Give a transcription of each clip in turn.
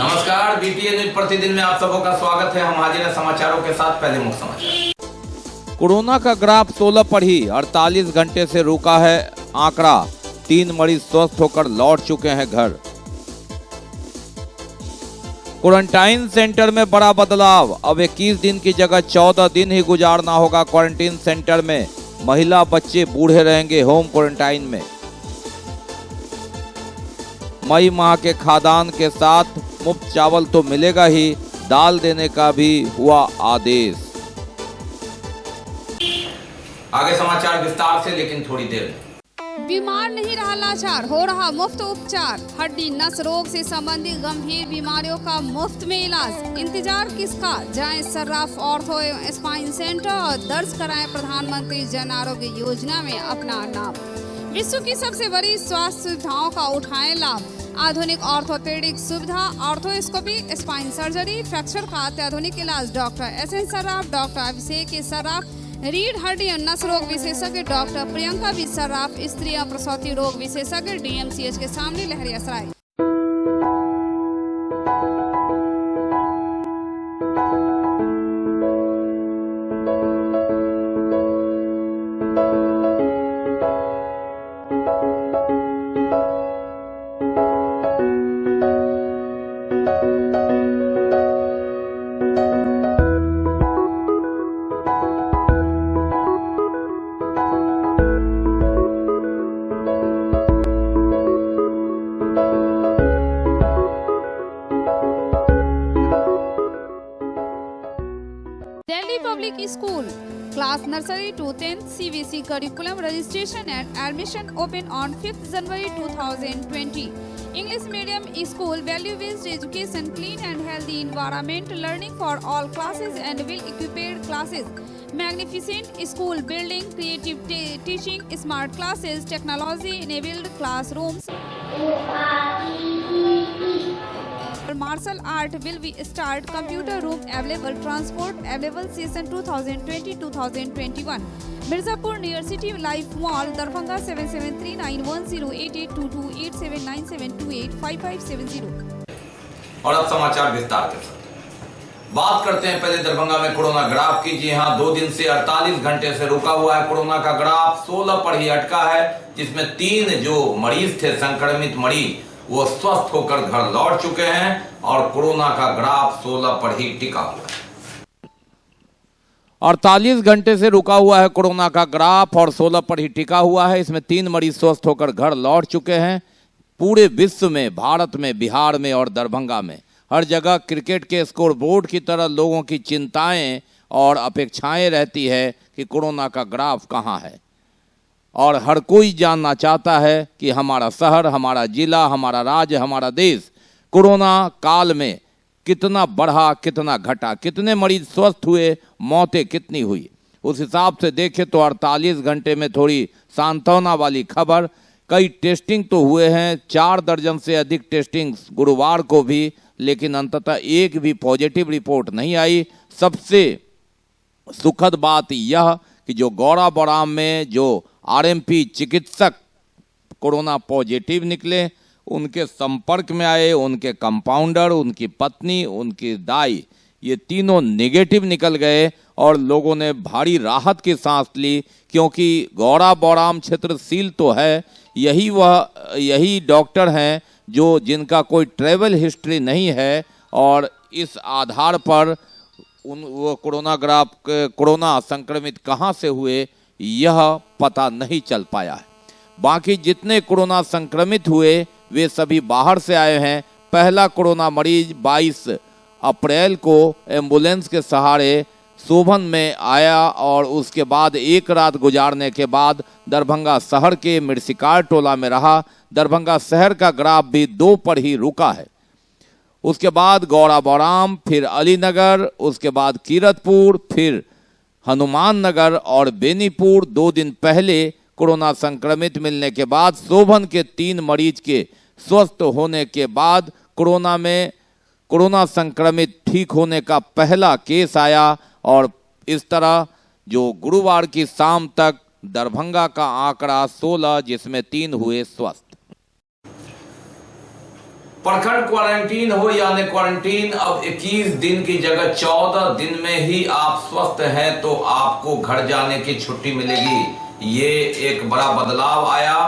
नमस्कार, BPA news प्रतिदिन में आप सबों का स्वागत है। हम हाजिर हैं समाचारों के साथ। पहले मुख्य समाचार। कोरोना का ग्राफ 16 पर ही 48 घंटे से रुका है आंकड़ा। 3 मरीज स्वस्थ होकर लौट चुके हैं घर। क्वारंटाइन सेंटर में बड़ा बदलाव। अब 21 दिन की जगह 14 दिन ही गुजारना होगा क्वारंटाइन सेंटर में। महिला, बच्चे, बूढ़े रहेंगे होम क्वारंटाइन में। मई माह के खाद्यान्न के साथ मुफ्त चावल तो मिलेगा ही, दाल देने का भी हुआ आदेश। आगे समाचार विस्तार से, लेकिन थोड़ी देर में। बीमार नहीं रहा लाचार, हो रहा मुफ्त उपचार। हड्डी नस रोग से संबंधित गंभीर बीमारियों का मुफ्त में इलाज। इंतजार किसका, जाएं सर्राफ ऑर्थो एवं स्पाइन सेंटर और दर्ज कराएं प्रधानमंत्री जन आरोग्य योजना में अपना नाम। विश्व की सबसे बड़ी स्वास्थ्य सुविधाओं का उठाएं लाभ। आधुनिक ऑर्थोपेडिक सुविधा, ऑर्थोस्कोपी, स्पाइन सर्जरी, फ्रैक्चर का अत्याधुनिक इलाज। डॉक्टर SN सर्राफ, डॉक्टर अभिषेक सर्राफ, रीढ़ हड्डी और नस रोग विशेषज्ञ डॉक्टर प्रियंका बी सर्राफ, स्त्री और प्रसूति रोग विशेषज्ञ DMCH के सामने Laheriasarai. Delhi Public School, class nursery to 10th, CBSE curriculum. Registration and admission open on 5th January 2020. English medium school, value-based education, clean and healthy environment, learning for all classes and well-equipped classes. Magnificent school building, creative teaching, smart classes, technology-enabled classrooms. Martial art will be start. Computer room available. Transport available. Season 2020-2021. Mirzapur near City Life Mall, Darbhanga 7739108822 8797285570। और अब समाचार विस्तार के साथ। बात करते हैं पहले दरभंगा में कोरोना ग्राफ की। जी हां, 2 दिन से 48 घंटे से रुका हुआ है कोरोना का ग्राफ। 16 पर ही अटका है, जिसमें 3 जो मरीज थे, संक्रमित मरीज, वो स्वस्थ होकर घर लौट चुके हैं और कोरोना का ग्राफ 16 पर ही टिका हुआ है। 48 घंटे से रुका हुआ है कोरोना का ग्राफ और 16 पर ही टिका हुआ है। इसमें 3 मरीज स्वस्थ होकर घर लौट चुके हैं। पूरे विश्व में, भारत में, बिहार में और दरभंगा में हर जगह क्रिकेट के स्कोर बोर्ड की तरह लोगों की चिंताएं और अपेक्षाएं रहती है कि कोरोना का ग्राफ कहां है। और हर कोई जानना चाहता है कि हमारा शहर, हमारा जिला, हमारा राज्य, हमारा देश कोरोना काल में कितना बढ़ा, कितना घटा, कितने मरीज स्वस्थ हुए, मौतें कितनी हुई। उस हिसाब से देखें तो 48 घंटे में थोड़ी सांत्वना वाली खबर। कई टेस्टिंग तो हुए हैं, 4 दर्जन से अधिक टेस्टिंग गुरुवार को भी, लेकिन अंततः एक भी पॉजिटिव रिपोर्ट नहीं आई। सबसे सुखद बात यह कि जो गौड़ा बौड़ाम में जो RMP चिकित्सक कोरोना पॉजिटिव निकले, उनके संपर्क में आए उनके कंपाउंडर, उनकी पत्नी, उनकी दाई, ये तीनों नेगेटिव निकल गए और लोगों ने भारी राहत की सांस ली। क्योंकि गौड़ा बौड़ाम क्षेत्र सील तो है, यही डॉक्टर हैं जिनका कोई ट्रैवल हिस्ट्री नहीं है और इस आधार पर वो कोरोना संक्रमित कहाँ से हुए यह पता नहीं चल पाया है। बाकी जितने कोरोना संक्रमित हुए वे सभी बाहर से आए हैं। पहला कोरोना मरीज 22 अप्रैल को एम्बुलेंस के सहारे सोभन में आया और उसके बाद एक रात गुजारने के बाद दरभंगा शहर के मिर्सिकार टोला में रहा। दरभंगा शहर का ग्राफ भी 2 पर ही रुका है। उसके बाद गौड़ा बौड़ाम, फिर अलीनगर, उसके बाद कीरतपुर, फिर हनुमान नगर और बेनीपुर। 2 दिन पहले कोरोना संक्रमित मिलने के बाद सोभन के 3 मरीज के स्वस्थ होने के बाद कोरोना संक्रमित ठीक होने का पहला केस आया और इस तरह जो गुरुवार की शाम तक दरभंगा का आंकड़ा 16, जिसमें 3 हुए स्वस्थ। प्रखंड क्वारंटीन हो यानी क्वारंटीन अब 21 दिन की जगह 14 दिन में ही आप स्वस्थ हैं तो आपको घर जाने की छुट्टी मिलेगी। ये एक बड़ा बदलाव आया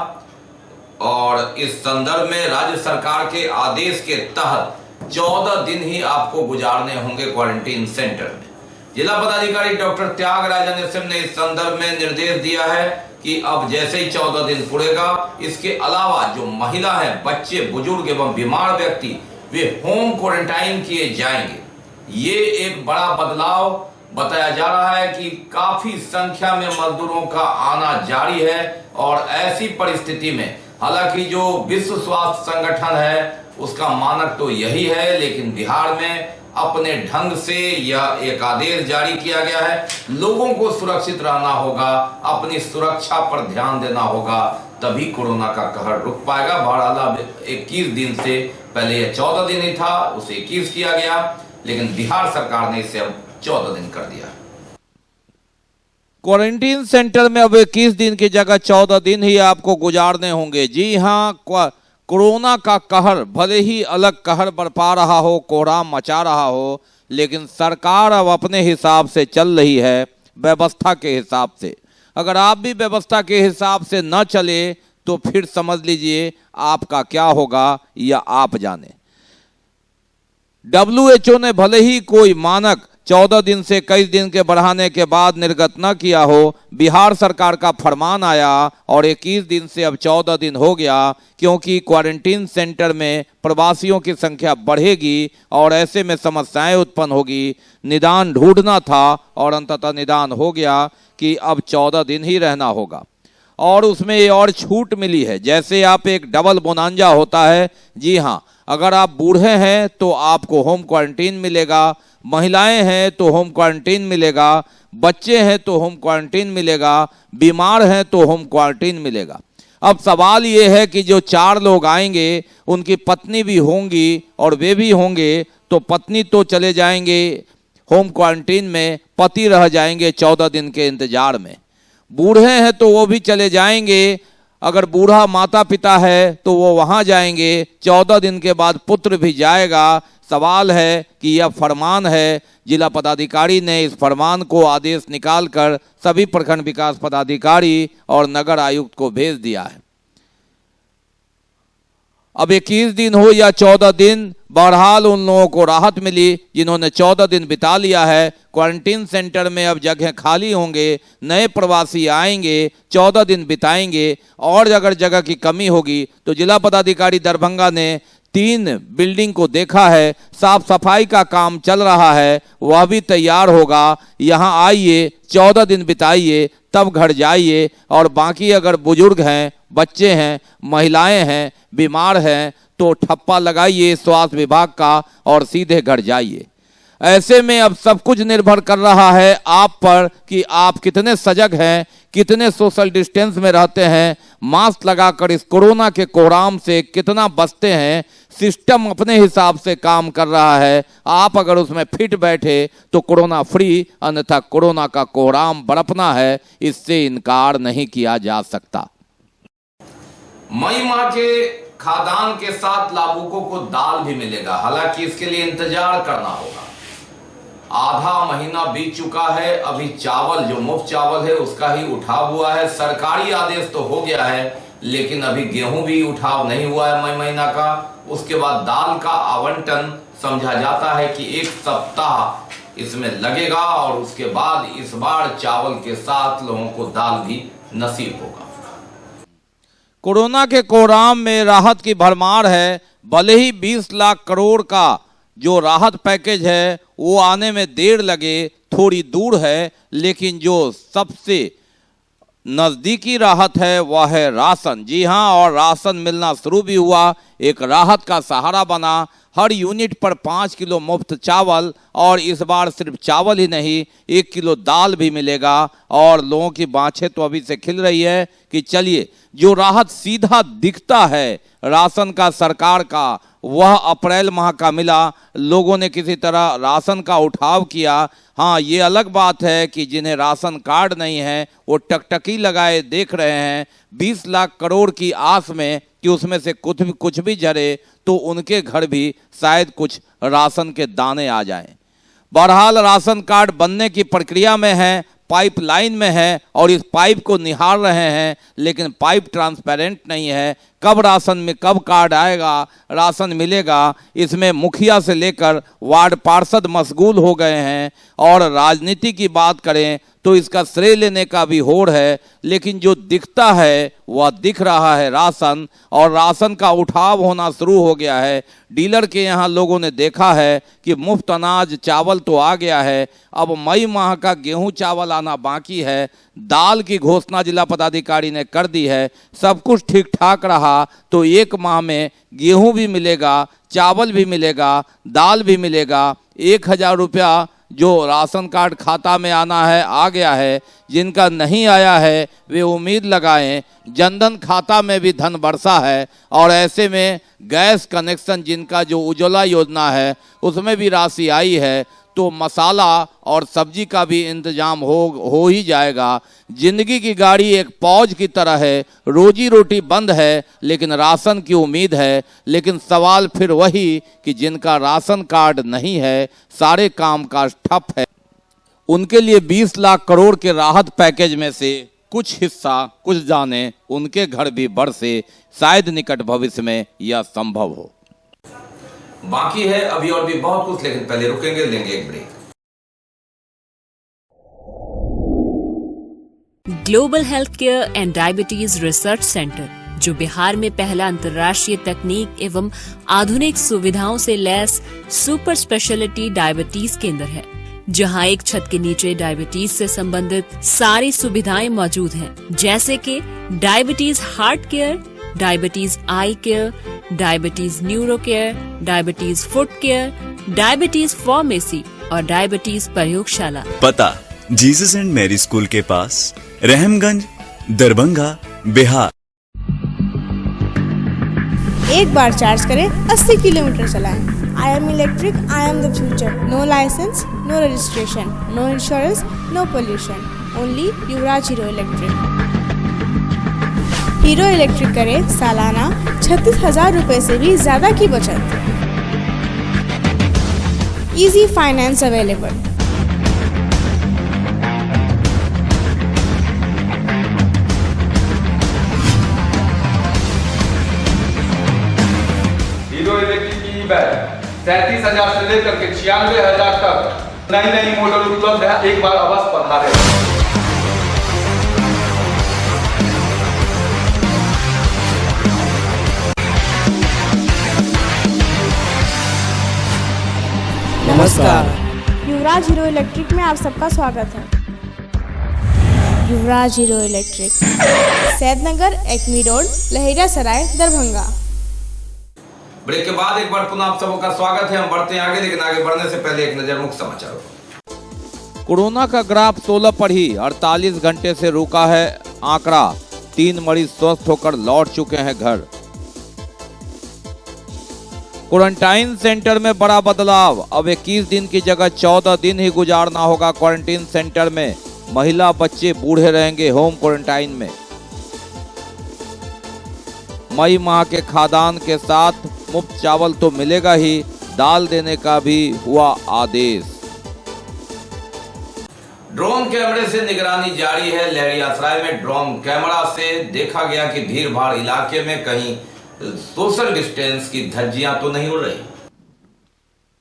और इस संदर्भ में राज्य सरकार के आदेश के तहत 14 दिन ही आपको गुजारने होंगे क्वारंटीन सेंटर में। जिला पदाधिकारी डॉक्टर त्यागराजन एसएम ने इस संदर्भ में निर्देश दिया है कि अब जैसे ही 14 दिन पूरेगा, इसके अलावा जो महिला है, बच्चे, बुजुर्ग एवं बीमार व्यक्ति वे होम क्वारंटाइन किए जाएंगे। ये एक बड़ा बदलाव बताया जा रहा है कि काफी संख्या में मजदूरों का आना जारी है और ऐसी परिस्थिति में हालांकि जो विश्व स्वास्थ्य संगठन है उसका मानक तो यही है, लेकिन बिहार में अपने ढंग से यह एक आदेश जारी किया गया है। लोगों को सुरक्षित रहना होगा, अपनी सुरक्षा पर ध्यान देना होगा, तभी कोरोना का कहर रुक पाएगा। बहरहाल 21 दिन से पहले यह 14 दिन ही था, उसे 21 किया गया, लेकिन बिहार सरकार ने इसे अब 14 दिन कर दिया। क्वारंटीन सेंटर में अब 21 दिन की जगह 14 दिन ही आपको गुजारने होंगे। जी हाँ, कोरोना का कहर भले ही अलग कहर बरपा रहा हो, कोहराम मचा रहा हो, लेकिन सरकार अब अपने हिसाब से चल रही है, व्यवस्था के हिसाब से। अगर आप भी व्यवस्था के हिसाब से न चले तो फिर समझ लीजिए आपका क्या होगा या आप जाने। WHO ने भले ही कोई मानक 14 दिन से कई दिन के बढ़ाने के बाद निर्गत न किया हो, बिहार सरकार का फरमान आया और 21 दिन से अब 14 दिन हो गया, क्योंकि क्वारंटीन सेंटर में प्रवासियों की संख्या बढ़ेगी और ऐसे में समस्याएं उत्पन्न होगी। निदान ढूंढना था और अंततः निदान हो गया कि अब 14 दिन ही रहना होगा। और उसमें ये और छूट मिली है, जैसे आप एक डबल बोनांजा होता है। जी हाँ, अगर आप बूढ़े हैं तो आपको होम क्वारंटीन मिलेगा, महिलाएं हैं तो होम क्वारंटीन मिलेगा, बच्चे हैं तो होम क्वारंटीन मिलेगा, बीमार हैं तो होम क्वारंटीन मिलेगा। अब सवाल ये है कि जो 4 लोग आएंगे उनकी पत्नी भी होंगी और वे भी होंगे, तो पत्नी तो चले जाएंगे होम क्वारंटीन में, पति रह जाएंगे 14 दिन के इंतजार में। बूढ़े हैं तो वो भी चले जाएंगे, अगर बूढ़ा माता पिता है तो वो वहां जाएंगे, 14 दिन के बाद पुत्र भी जाएगा। सवाल है कि यह फरमान है, जिला पदाधिकारी ने इस फरमान को आदेश निकालकर सभी प्रखंड विकास पदाधिकारी और नगर आयुक्त को भेज दिया है। अब 21 दिन हो या 14 दिन, बहरहाल उन लोगों को राहत मिली जिन्होंने 14 दिन बिता लिया है। क्वारंटीन सेंटर में अब जगह खाली होंगे, नए प्रवासी आएंगे, 14 दिन बिताएंगे। और अगर जगह की कमी होगी तो जिला पदाधिकारी दरभंगा ने 3 बिल्डिंग को देखा है, साफ सफाई का काम चल रहा है, वह भी तैयार होगा। यहाँ आइए, 14 दिन बिताइए, तब घर जाइए। और बाकी अगर बुजुर्ग हैं, बच्चे हैं, महिलाएं हैं, बीमार हैं, तो ठप्पा लगाइए स्वास्थ्य विभाग का और सीधे घर जाइए। ऐसे में अब सब कुछ निर्भर कर रहा है आप पर कि आप कितने सजग हैं, कितने सोशल डिस्टेंस में रहते हैं, मास्क लगाकर इस कोरोना के कोहराम से कितना बचते हैं। सिस्टम अपने हिसाब से काम कर रहा है, आप अगर उसमें फिट बैठे तो कोरोना फ्री, अन्यथा कोरोना का कोहराम बरपना है, इससे इनकार नहीं किया जा सकता। मई माह के खाद्यान्न के साथ लाभुकों को दाल भी मिलेगा, हालांकि इसके लिए इंतजार करना होगा। आधा महीना बीत चुका है, अभी चावल जो मुफ्त चावल है उसका ही उठाव हुआ है। सरकारी आदेश तो हो गया है, लेकिन अभी गेहूं भी उठाव नहीं हुआ है मई महीना का। उसके बाद दाल का आवंटन समझा जाता है कि 1 सप्ताह इसमें लगेगा और उसके बाद इस बार चावल के साथ लोगों को दाल भी नसीब होगा। कोरोना के कोहराम में राहत की भरमार है। भले ही 20 लाख करोड़ का जो राहत पैकेज है वो आने में देर लगे, थोड़ी दूर है, लेकिन जो सबसे नज़दीकी राहत है वह है राशन। जी हाँ, और राशन मिलना शुरू भी हुआ, एक राहत का सहारा बना। हर यूनिट पर 5 किलो मुफ्त चावल, और इस बार सिर्फ चावल ही नहीं, 1 किलो दाल भी मिलेगा। और लोगों की बाँछें तो अभी से खिल रही है कि चलिए, जो राहत सीधा दिखता है राशन का सरकार का, वह अप्रैल माह का मिला। लोगों ने किसी तरह राशन का उठाव किया। हाँ, ये अलग बात है कि जिन्हें राशन कार्ड नहीं है वो टकटकी लगाए देख रहे हैं। 20 लाख करोड़ की आस में कि उसमें से कुछ भी जरे तो उनके घर भी शायद कुछ राशन के दाने आ जाएं। बहरहाल राशन कार्ड बनने की प्रक्रिया में है, पाइपलाइन में है और इस पाइप को निहार रहे हैं, लेकिन पाइप ट्रांसपेरेंट नहीं है। कब राशन में कब कार्ड आएगा, राशन मिलेगा, इसमें मुखिया से लेकर वार्ड पार्षद मशगूल हो गए हैं। और राजनीति की बात करें तो इसका श्रेय लेने का भी होड़ है, लेकिन जो दिखता है वह दिख रहा है राशन, और राशन का उठाव होना शुरू हो गया है। डीलर के यहाँ लोगों ने देखा है कि मुफ्त अनाज चावल तो आ गया है, अब मई माह का गेहूं चावल आना बाकी है। दाल की घोषणा जिला पदाधिकारी ने कर दी है। सब कुछ ठीक ठाक रहा तो 1 माह में गेहूं भी मिलेगा, चावल भी मिलेगा, दाल भी मिलेगा। 1000 रुपया जो राशन कार्ड खाता में आना है आ गया है, जिनका नहीं आया है वे उम्मीद लगाएं। जनधन खाता में भी धन बरसा है, और ऐसे में गैस कनेक्शन जिनका जो उज्ज्वला योजना है उसमें भी राशि आई है, तो मसाला और सब्जी का भी इंतजाम हो ही जाएगा। जिंदगी की गाड़ी एक पौज की तरह है, रोजी रोटी बंद है लेकिन राशन की उम्मीद है। लेकिन सवाल फिर वही कि जिनका राशन कार्ड नहीं है, सारे काम काज ठप है, उनके लिए 20 लाख करोड़ के राहत पैकेज में से कुछ हिस्सा कुछ जाने उनके घर भी बरसे। शायद निकट भविष्य में यह संभव हो। बाकी है अभी और भी बहुत कुछ, लेकिन पहले रुकेंगे, लेंगे एक break. Global health care and diabetes research centre, जो बिहार में पहला अंतर्राष्ट्रीय तकनीक एवं आधुनिक सुविधाओं से लैस सुपर स्पेशलिटी डायबिटीज केंद्र है, जहां एक छत के नीचे डायबिटीज से संबंधित सारी सुविधाएं मौजूद हैं, जैसे कि diabetes heart care, diabetes eye care, diabetes neuro care, diabetes foot care, diabetes pharmacy और डायबिटीज प्रयोगशाला। पता जीसस एंड मैरी स्कूल के पास, रहमगंज, दरभंगा, बिहार। एक बार चार्ज करें 80 किलोमीटर चलाएं। I am electric, I am the future. No licence, no registration, no insurance, no pollution, only Yuvraj hero Electric. Hero Electric करें सालाना 36,000 रुपए से भी ज्यादा की बचत। Easy finance available. Hero Electric की ई-बैग 37,000 से लेकर के 96,000 तक नई मॉडल उपलब्ध है। एक बार अवश्य पधारें। नमस्कार, युवराज हीरो इलेक्ट्रिक में आप सबका स्वागत है। Yuvraj hero electric, Saidnagar, acme road, Laheria Sarai, Darbhanga. Break के बाद एक बार पुनः आप सबों का स्वागत है। हम बढ़ते हैं आगे, लेकिन आगे बढ़ने से पहले एक नजर मुख्य समाचारों पर। कोरोना का ग्राफ 16 पर ही 48 घंटे से रुका है आंकड़ा। 3 मरीज स्वस्थ होकर लौट चुके हैं घर। क्वारंटाइन सेंटर में बड़ा बदलाव, अब 21 दिन की जगह 14 दिन ही गुजारना होगा क्वारंटाइन सेंटर में। महिला, बच्चे, बूढ़े रहेंगे होम क्वारंटाइन में। मई माह के खाद्यान्न के साथ मुफ्त चावल तो मिलेगा ही, दाल देने का भी हुआ आदेश। ड्रोन कैमरे से निगरानी जारी है। लहरियासराय में ड्रोन कैमरा से देखा गया कि भीड़ भाड़ इलाके में कहीं सोशल डिस्टेंस की धज्जियां तो नहीं उड़ रही।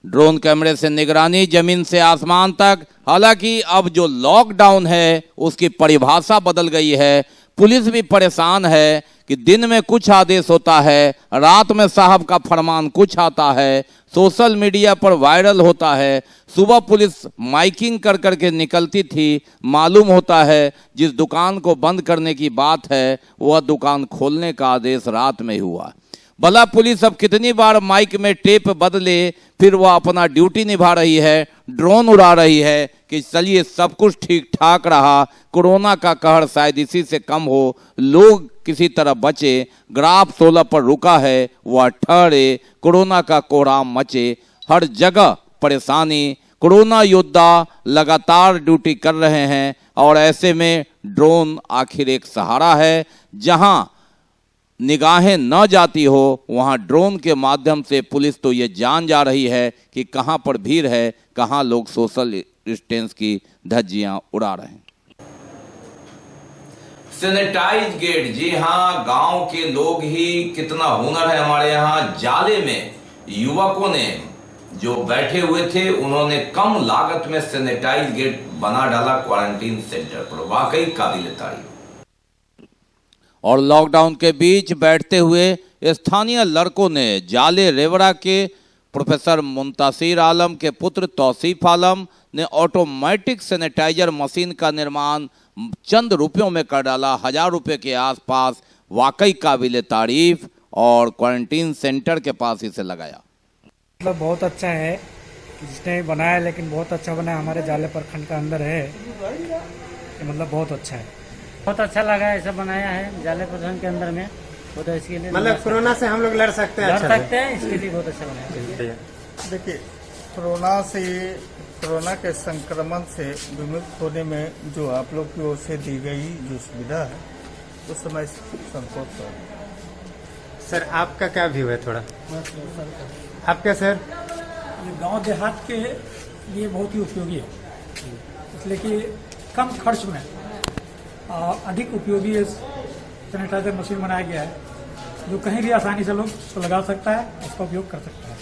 ड्रोन कैमरे से निगरानी जमीन से आसमान तक। हालांकि अब जो लॉकडाउन है उसकी परिभाषा बदल गई है। पुलिस भी परेशान है कि दिन में कुछ आदेश होता है, रात में साहब का फरमान कुछ आता है, सोशल मीडिया पर वायरल होता है। सुबह पुलिस माइकिंग कर करके निकलती थी, मालूम होता है जिस दुकान को बंद करने की बात है वह दुकान खोलने का आदेश रात में हुआ। भला पुलिस अब कितनी बार माइक में टेप बदले, फिर वह अपना ड्यूटी निभा रही है, ड्रोन उड़ा रही है कि चलिए सब कुछ ठीक ठाक रहा, कोरोना का कहर शायद इसी से कम हो, लोग किसी तरह बचे, ग्राफ 16 पर रुका है वह ठहरे, कोरोना का कोहराम मचे, हर जगह परेशानी। कोरोना योद्धा लगातार ड्यूटी कर रहे हैं और ऐसे में ड्रोन आखिर एक सहारा है। जहां निगाहें न जाती हो वहां ड्रोन के माध्यम से पुलिस तो ये जान जा रही है कि कहां पर भीड़ है, कहां लोग सोशल डिस्टेंस की धज्जियां उड़ा रहे हैं। सैनिटाइज गेट, जी हाँ, गांव के लोग ही कितना हुनर है हमारे यहाँ। जाले में युवकों ने जो बैठे हुए थे उन्होंने कम लागत में सैनिटाइज गेट बना डाला क्वारंटीन सेंटर पर, वाकई काबिल तारीफ। और लॉकडाउन के बीच बैठते हुए स्थानीय लड़कों ने जाले रेवड़ा के प्रोफेसर मुंतासिर आलम के पुत्र तौसीफ आलम ने ऑटोमेटिक सैनिटाइजर मशीन का निर्माण चंद रुपयों में कर डाला, 1000 रुपये के आसपास, वाकई काबिल तारीफ। और क्वारंटीन सेंटर के पास इसे लगाया। मतलब बहुत अच्छा है जिसने बनाया, लेकिन बहुत अच्छा बनाया। हमारे जाले प्रखंड का अंदर है, मतलब बहुत अच्छा है, बहुत अच्छा लगा है। ऐसा बनाया है जाले प्रखंड के अंदर में, तो इसके लिए मतलब कोरोना से हम लोग लड़ सकते हैं, इसके लिए बहुत अच्छा बनाया। देखिए, कोरोना के संक्रमण से विमुक्त होने में जो आप लोग की ओर से दी गई जो सुविधा है उस समय संतोष है। सर आपका क्या व्यू है थोड़ा आपका? सर ये गांव देहात के लिए बहुत ही उपयोगी है, इसलिए कि कम खर्च में अधिक उपयोगी सैनिटाइजर मशीन बनाया गया है, जो कहीं भी आसानी से लोग उसको लगा सकता है, उसका उपयोग कर सकता है।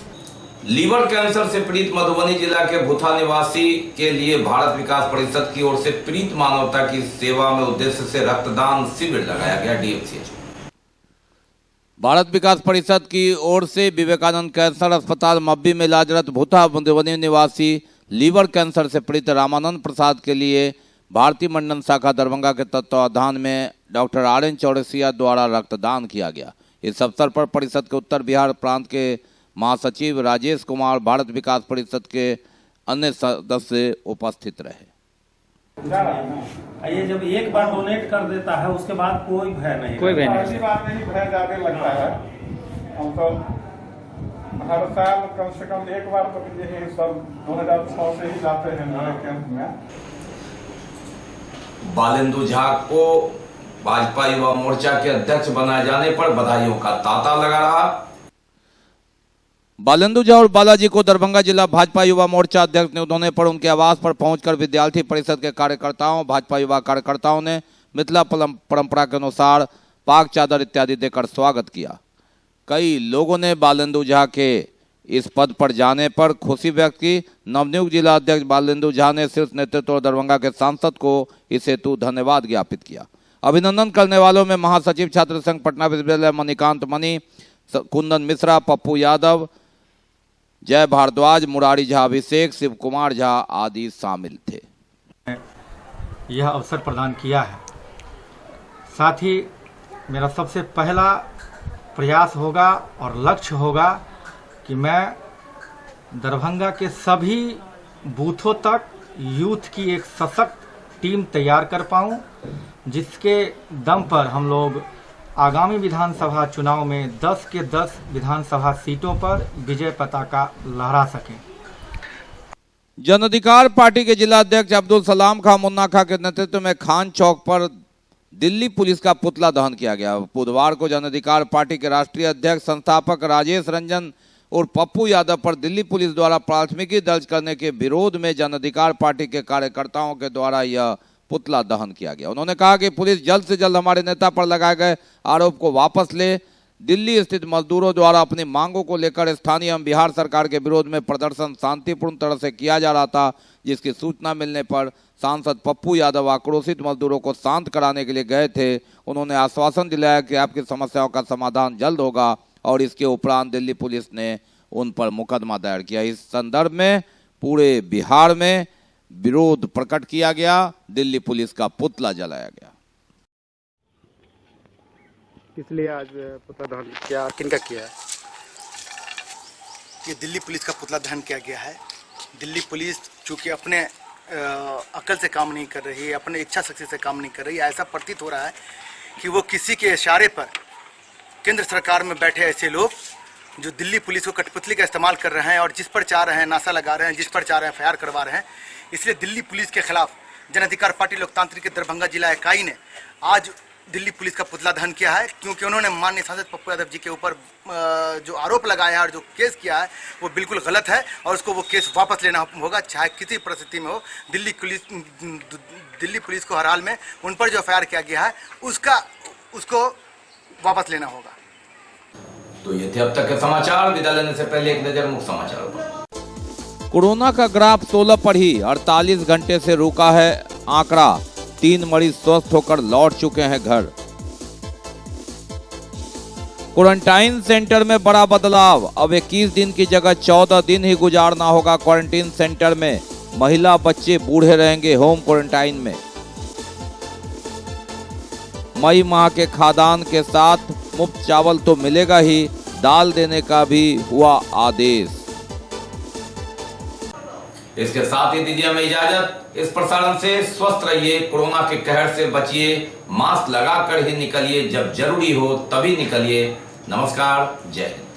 लीवर कैंसर से पीड़ित मधुबनी जिला के भूथा निवासी के लिए भारत विकास परिषद की ओर से पीड़ित मानवता की सेवा में उद्देश्य से रक्तदान शिविर लगाया गया डीएमसीएच। भारत विकास परिषद की ओर से विवेकानंद कैंसर अस्पताल मब्बी में इलाजरत भूथा मधुबनी निवासी लीवर कैंसर से पीड़ित रामानंद प्रसाद के लिए भारतीय मंडल शाखा दरभंगा के तत्वावधान में डॉक्टर RN चौरसिया द्वारा रक्तदान किया गया। इस अवसर पर परिषद के उत्तर बिहार प्रांत के महासचिव राजेश कुमार, भारत विकास परिषद के अन्य सदस्य उपस्थित रहे। ये जब एक बार डोनेट कर देता है उसके बाद कोई भय नहीं, पहली बार नहीं भय ज्यादा लगता है। हम तो हर साल कम से कम एक बार तो ये सब 2006 से ही जाते हैं कैंप में। बालेंदु झा को भाजपा युवा मोर्चा के अध्यक्ष बनाए जाने पर बधाइयों का तांता लगा रहा। बालेंदु झा और बालाजी को दरभंगा जिला भाजपा युवा मोर्चा अध्यक्ष नियुक्त होने पर उनके आवास पर पहुंचकर विद्यार्थी परिषद के कार्यकर्ताओं, भाजपा युवा कार्यकर्ताओं ने मिथिला परंपरा के अनुसार पाक चादर इत्यादि देकर स्वागत किया। कई लोगों ने बालेंदु झा के इस पद पर जाने पर खुशी व्यक्त की। नवनियुक्त जिला अध्यक्ष बालेंदु झा ने शीर्ष नेतृत्व और दरभंगा के सांसद को इस हेतु धन्यवाद ज्ञापित किया। अभिनंदन करने वालों में महासचिव छात्र संघ पटना विश्वविद्यालय मणिकांत मणि, कुंदन मिश्रा, पप्पू यादव, जय भारद्वाज, मुरारी झा, अभिषेक, शिव कुमार झा आदि शामिल थे। यह अवसर प्रदान किया है। साथ ही मेरा सबसे पहला प्रयास होगा और लक्ष्य होगा कि मैं दरभंगा के सभी बूथों तक यूथ की एक सशक्त टीम तैयार कर पाऊं, जिसके दम पर हम लोग आगामी विधानसभा चुनाव में 10 के 10 विधानसभा सीटों पर विजय पताका लहरा सकें। जन अधिकार पार्टी के जिला अध्यक्ष अब्दुल सलाम खां मुन्ना खां के नेतृत्व में खान चौक पर दिल्ली पुलिस का पुतला दहन किया गया। बुधवार को जन अधिकार पार्टी के राष्ट्रीय अध्यक्ष संस्थापक राजेश रंजन और पप्पू यादव पर दिल्ली पुलिस द्वारा प्राथमिकी दर्ज करने के विरोध में जन अधिकार पार्टी के कार्यकर्ताओं के द्वारा यह पुतला दहन किया गया। उन्होंने कहा कि पुलिस जल्द से जल्द हमारे नेता पर लगाए गए आरोप को वापस ले। दिल्ली स्थित मजदूरों द्वारा अपनी मांगों को लेकर स्थानीय एवं बिहार सरकार के विरोध में प्रदर्शन शांतिपूर्ण तरह से किया जा रहा था, जिसकी सूचना मिलने पर सांसद पप्पू यादव आक्रोशित मजदूरों को शांत कराने के लिए गए थे। उन्होंने आश्वासन दिलाया कि आपकी समस्याओं का समाधान जल्द होगा और इसके उपरांत दिल्ली पुलिस ने उन पर मुकदमा दायर किया। इस संदर्भ में पूरे बिहार में विरोध प्रकट किया गया, दिल्ली पुलिस का पुतला जलाया गया। इसलिए आज पुतला दहन क्या किनका किया है? ये दिल्ली पुलिस का पुतला दहन किया गया है। दिल्ली पुलिस चूंकि अपने अकल से काम नहीं कर रही है, अपने इच्छा शक्ति से काम नहीं कर रही है, ऐसा प्रतीत हो रहा है कि वो किसी के इशारे पर केंद्र सरकार में बैठे ऐसे लोग जो दिल्ली पुलिस को कठपुतली का इस्तेमाल कर रहे हैं और जिस पर चाह रहे हैं नासा लगा रहे हैं, जिस पर चाह रहे हैं FIR करवा रहे हैं। इसलिए दिल्ली पुलिस के खिलाफ जन अधिकार पार्टी लोकतांत्रिक दरभंगा जिला इकाई ने आज दिल्ली पुलिस का पुतला दहन किया है, क्योंकि उन्होंने माननीय सांसद पप्पू यादव जी के ऊपर जो आरोप लगाया है और जो केस किया है वो बिल्कुल गलत है और उसको वो केस वापस लेना होगा, चाहे किसी परिस्थिति में हो। दिल्ली पुलिस को हर हाल में उन पर जो एफआईआर किया गया है उसको वापस लेना होगा। तो ये थे अब तक के समाचार। विदा लेने से पहले एक नजर मुख्य समाचारों पर। कोरोना का ग्राफ 16 पर ही 48 घंटे से रुका है आंकड़ा। 3 मरीज स्वस्थ होकर लौट चुके हैं घर। क्वारंटाइन सेंटर में बड़ा बदलाव। अब 21 दिन की जगह 14 दिन ही गुजारना होगा क्वारंटाइन सेंटर में। महिला बच्चे बूढ़े रहेंगे होम क्वारंटाइन में। मई माह के खाद्यान्न के साथ मुफ्त चावल तो मिलेगा ही, दाल देने का भी हुआ आदेश। इसके साथ ही दीजिए हमें इजाजत। इस प्रसारण से स्वस्थ रहिए, कोरोना के कहर से बचिए, मास्क लगाकर ही निकलिए, जब जरूरी हो तभी निकलिए। नमस्कार, जय हिंद।